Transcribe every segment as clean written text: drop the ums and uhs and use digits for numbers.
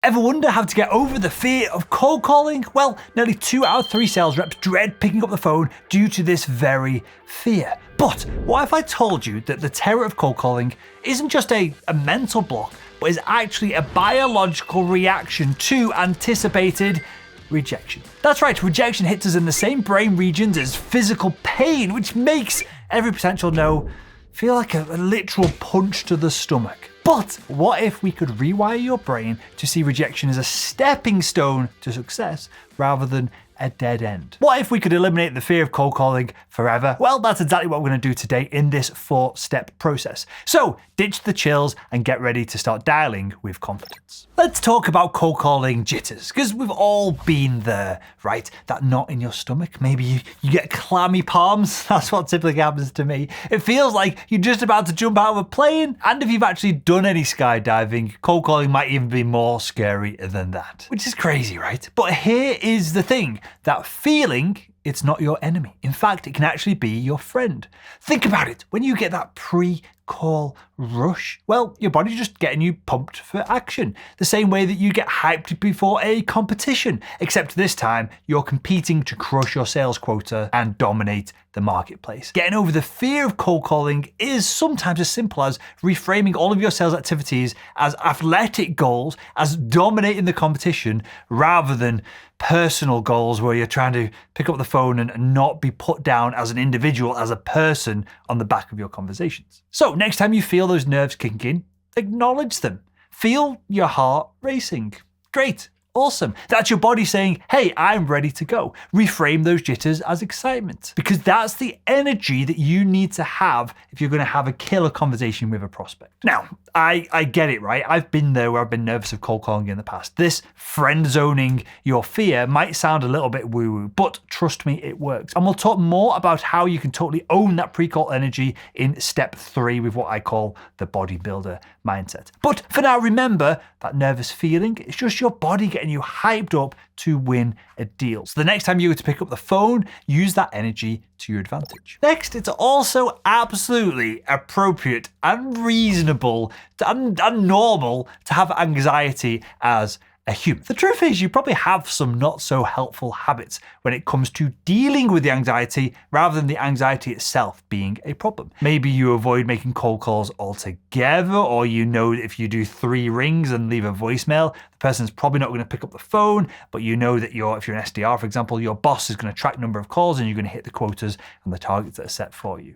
Ever wonder how to get over the fear of cold calling? Well, nearly 2 out of 3 sales reps dread picking up the phone due to this very fear. But what if I told you that the terror of cold calling isn't just a mental block, but is actually a biological reaction to anticipated rejection? That's right, rejection hits us in the same brain regions as physical pain, which makes every potential no feel like a literal punch to the stomach. But what if we could rewire your brain to see rejection as a stepping stone to success rather than a dead end? What if we could eliminate the fear of cold calling forever? Well, that's exactly what we're going to do today in this 4-step process. So ditch the chills and get ready to start dialing with confidence. Let's talk about cold calling jitters, because we've all been there, right? That knot in your stomach. Maybe you get clammy palms. That's what typically happens to me. It feels like you're just about to jump out of a plane. And if you've actually done any skydiving, cold calling might even be more scary than that, which is crazy, right? But here is the thing. That feeling, it's not your enemy. In fact, it can actually be your friend. Think about it. When you get that pre-call rush, well, your body's just getting you pumped for action. The same way that you get hyped before a competition, except this time you're competing to crush your sales quota and dominate the marketplace. Getting over the fear of cold calling is sometimes as simple as reframing all of your sales activities as athletic goals, as dominating the competition, rather than personal goals where you're trying to pick up the phone and not be put down as an individual, as a person on the back of your conversations. So next time you feel those nerves kicking in, acknowledge them. Feel your heart racing. Great. Awesome. That's your body saying, hey, I'm ready to go. Reframe those jitters as excitement, because that's the energy that you need to have if you're going to have a killer conversation with a prospect. Now, I get it, right? I've been there where I've been nervous of cold calling in the past. This friend zoning your fear might sound a little bit woo-woo, but trust me, it works. And we'll talk more about how you can totally own that pre-call energy in step 3 with what I call the bodybuilder mindset. But for now, remember that nervous feeling, it's just your body getting you hyped up to win a deal. So the next time you go to pick up the phone, use that energy to your advantage. Next, it's also absolutely appropriate and reasonable and normal to have anxiety as a human. The truth is, you probably have some not so helpful habits when it comes to dealing with the anxiety rather than the anxiety itself being a problem. Maybe you avoid making cold calls altogether, or you know that if you do 3 rings and leave a voicemail, the person's probably not going to pick up the phone, but you know that if you're an SDR, for example, your boss is going to track number of calls and you're going to hit the quotas and the targets that are set for you.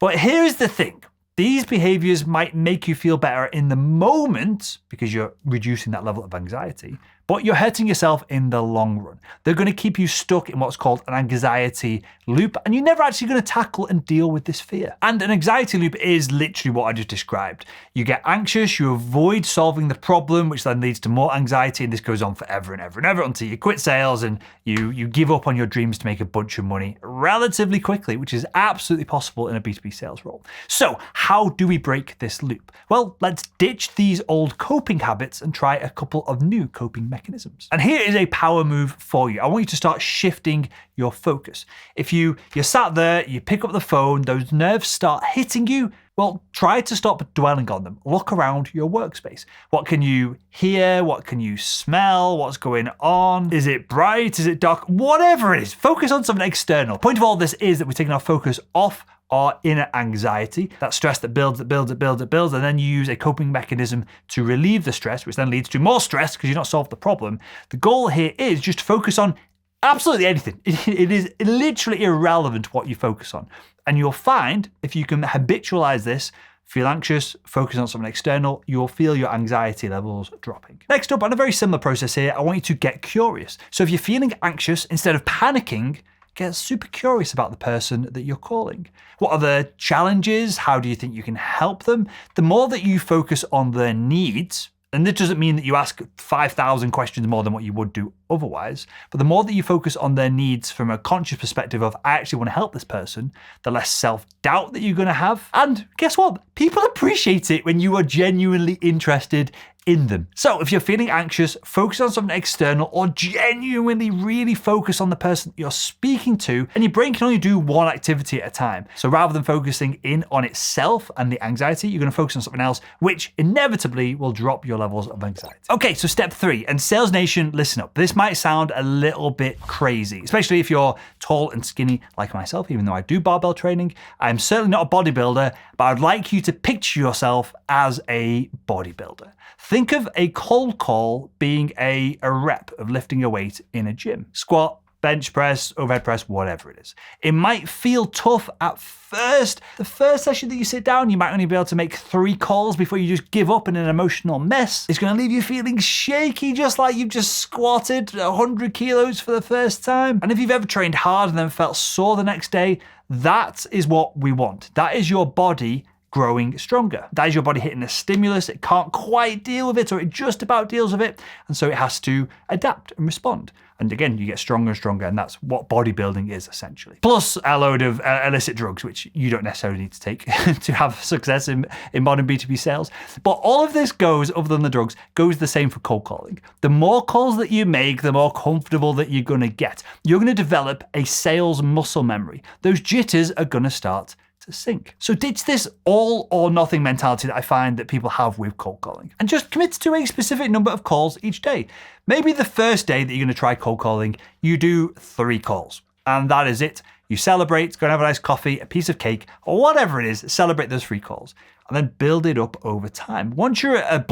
But here's the thing. These behaviors might make you feel better in the moment because you're reducing that level of anxiety, but you're hurting yourself in the long run. They're going to keep you stuck in what's called an anxiety loop, and you're never actually going to tackle and deal with this fear. And an anxiety loop is literally what I just described. You get anxious, you avoid solving the problem, which then leads to more anxiety, and this goes on forever and ever and ever until you quit sales and you give up on your dreams to make a bunch of money relatively quickly, which is absolutely possible in a B2B sales role. So how do we break this loop? Well, let's ditch these old coping habits and try a couple of new coping mechanisms. And here is a power move for you. I want you to start shifting your focus. If you're sat there, you pick up the phone, those nerves start hitting you, well, try to stop dwelling on them. Look around your workspace. What can you hear? What can you smell? What's going on? Is it bright? Is it dark? Whatever it is, focus on something external. Point of all this is that we're taking our focus off our inner anxiety, that stress that builds, and then you use a coping mechanism to relieve the stress, which then leads to more stress because you've not solved the problem. The goal here is just to focus on absolutely anything. It is literally irrelevant what you focus on. And you'll find if you can habitualize this, feel anxious, focus on something external, you'll feel your anxiety levels dropping. Next up, on a very similar process here, I want you to get curious. So if you're feeling anxious, instead of panicking, get super curious about the person that you're calling. What are the challenges? How do you think you can help them? The more that you focus on their needs, and this doesn't mean that you ask 5,000 questions more than what you would do otherwise, but the more that you focus on their needs from a conscious perspective of, I actually want to help this person, the less self-doubt that you're going to have. And guess what? People appreciate it when you are genuinely interested in them. So if you're feeling anxious, focus on something external or genuinely really focus on the person you're speaking to, and your brain can only do one activity at a time. So rather than focusing in on itself and the anxiety, you're going to focus on something else, which inevitably will drop your levels of anxiety. Okay, so step 3, and Sales Nation, listen up. This might sound a little bit crazy, especially if you're tall and skinny like myself, even though I do barbell training. I'm certainly not a bodybuilder, but I'd like you to picture yourself as a bodybuilder. Think of a cold call being a rep of lifting a weight in a gym. Squat, bench press, overhead press, whatever it is. It might feel tough at first. The first session that you sit down, you might only be able to make 3 calls before you just give up in an emotional mess. It's going to leave you feeling shaky, just like you've just squatted 100 kilos for the first time. And if you've ever trained hard and then felt sore the next day, that is what we want. That is your body growing stronger. That is your body hitting a stimulus. It can't quite deal with it, or it just about deals with it. And so it has to adapt and respond. And again, you get stronger and stronger, and that's what bodybuilding is essentially. Plus a load of illicit drugs, which you don't necessarily need to take to have success in modern B2B sales. But all of this goes, other than the drugs, goes the same for cold calling. The more calls that you make, the more comfortable that you're going to get. You're going to develop a sales muscle memory. Those jitters are going to start to sink. So ditch this all or nothing mentality that I find that people have with cold calling, and just commit to a specific number of calls each day. Maybe the first day that you're going to try cold calling, you do 3 calls, and that is it. You celebrate, go and have a nice coffee, a piece of cake, or whatever it is, celebrate those 3 calls, and then build it up over time. Once you're at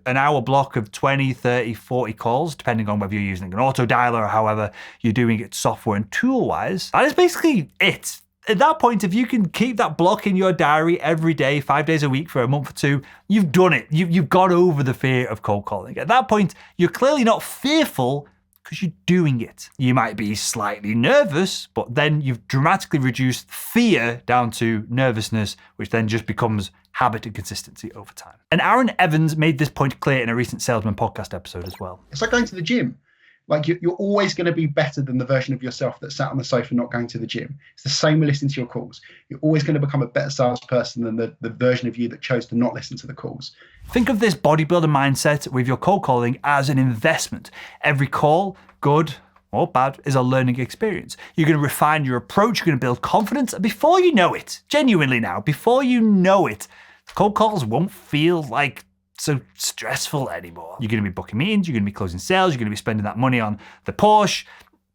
an hour block of 20, 30, 40 calls, depending on whether you're using an auto dialer or however you're doing it software and tool-wise, that is basically it. At that point, if you can keep that block in your diary every day, 5 days a week for a month or 2, you've done it. You've got over the fear of cold calling. At that point, you're clearly not fearful because you're doing it. You might be slightly nervous, but then you've dramatically reduced fear down to nervousness, which then just becomes habit and consistency over time. And Aaron Evans made this point clear in a recent Salesman podcast episode as well. It's like going to the gym. Like you're always going to be better than the version of yourself that sat on the sofa not going to the gym. It's the same with listening to your calls. You're always going to become a better salesperson than the version of you that chose to not listen to the calls. Think of this bodybuilder mindset with your cold calling as an investment. Every call, good or bad, is a learning experience. You're going to refine your approach. You're going to build confidence. And before you know it, genuinely now, before you know it, cold calls won't feel like so stressful anymore. You're going to be booking meetings, you're going to be closing sales, you're going to be spending that money on the Porsche,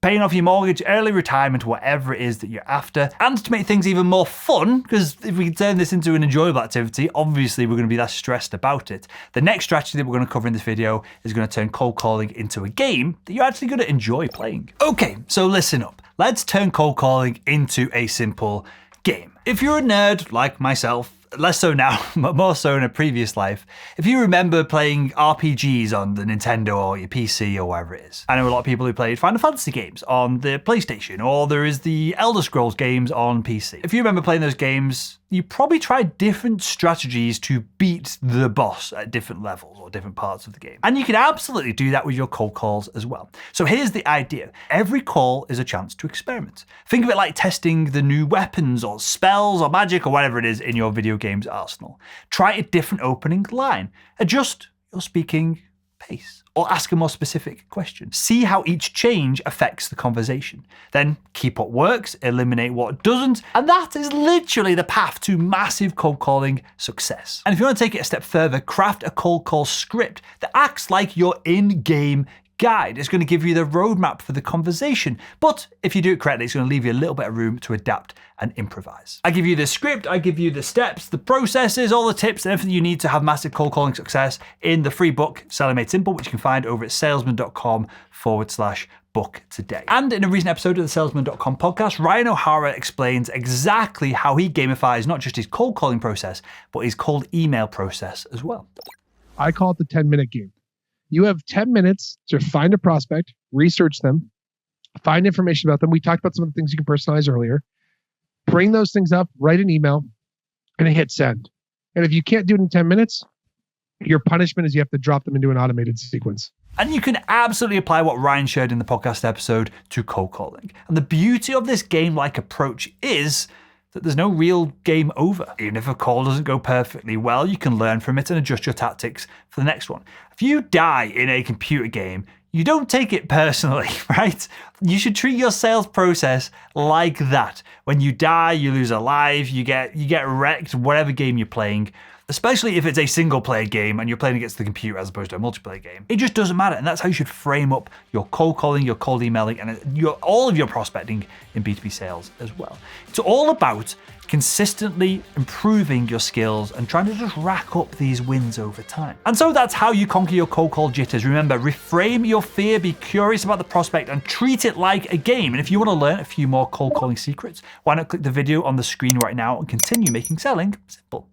paying off your mortgage, early retirement, whatever it is that you're after. And to make things even more fun, because if we can turn this into an enjoyable activity, obviously we're going to be less stressed about it. The next strategy that we're going to cover in this video is going to turn cold calling into a game that you're actually going to enjoy playing. Okay, so listen up. Let's turn cold calling into a simple game. If you're a nerd like myself, less so now, but more so in a previous life, if you remember playing RPGs on the Nintendo or your PC or wherever it is. I know a lot of people who played Final Fantasy games on the PlayStation, or there is the Elder Scrolls games on PC. If you remember playing those games, you probably tried different strategies to beat the boss at different levels or different parts of the game. And you can absolutely do that with your cold calls as well. So here's the idea. Every call is a chance to experiment. Think of it like testing the new weapons or spells or magic or whatever it is in your video game's arsenal. Try a different opening line. Adjust your speaking pace, or ask a more specific question. See how each change affects the conversation. Then keep what works, eliminate what doesn't, and that is literally the path to massive cold calling success. And if you want to take it a step further, craft a cold call script that acts like your in-game guide. It's going to give you the roadmap for the conversation, but if you do it correctly, it's going to leave you a little bit of room to adapt and improvise. I give you the script, I give you the steps, the processes, all the tips, and everything you need to have massive cold calling success in the free book, Selling Made Simple, which you can find over at salesman.com/book today. And in a recent episode of the Salesman.com podcast, Ryan O'Hara explains exactly how he gamifies not just his cold calling process, but his cold email process as well. I call it the 10-minute game. You have 10 minutes to find a prospect, research them, find information about them. We talked about some of the things you can personalize earlier. Bring those things up, write an email, and hit send. And if you can't do it in 10 minutes, your punishment is you have to drop them into an automated sequence. And you can absolutely apply what Ryan shared in the podcast episode to cold calling. And the beauty of this game-like approach is that there's no real game over. Even if a call doesn't go perfectly well, you can learn from it and adjust your tactics for the next one. If you die in a computer game, you don't take it personally, right? You should treat your sales process like that. When you die, you lose a life, you get wrecked, whatever game you're playing, especially if it's a single player game and you're playing against the computer as opposed to a multiplayer game. It just doesn't matter. And that's how you should frame up your cold calling, your cold emailing, and all of your prospecting in B2B sales as well. It's all about consistently improving your skills and trying to just rack up these wins over time. And so that's how you conquer your cold call jitters. Remember, reframe your fear, be curious about the prospect, and treat it like a game. And if you want to learn a few more cold calling secrets, why not click the video on the screen right now and continue making selling simple.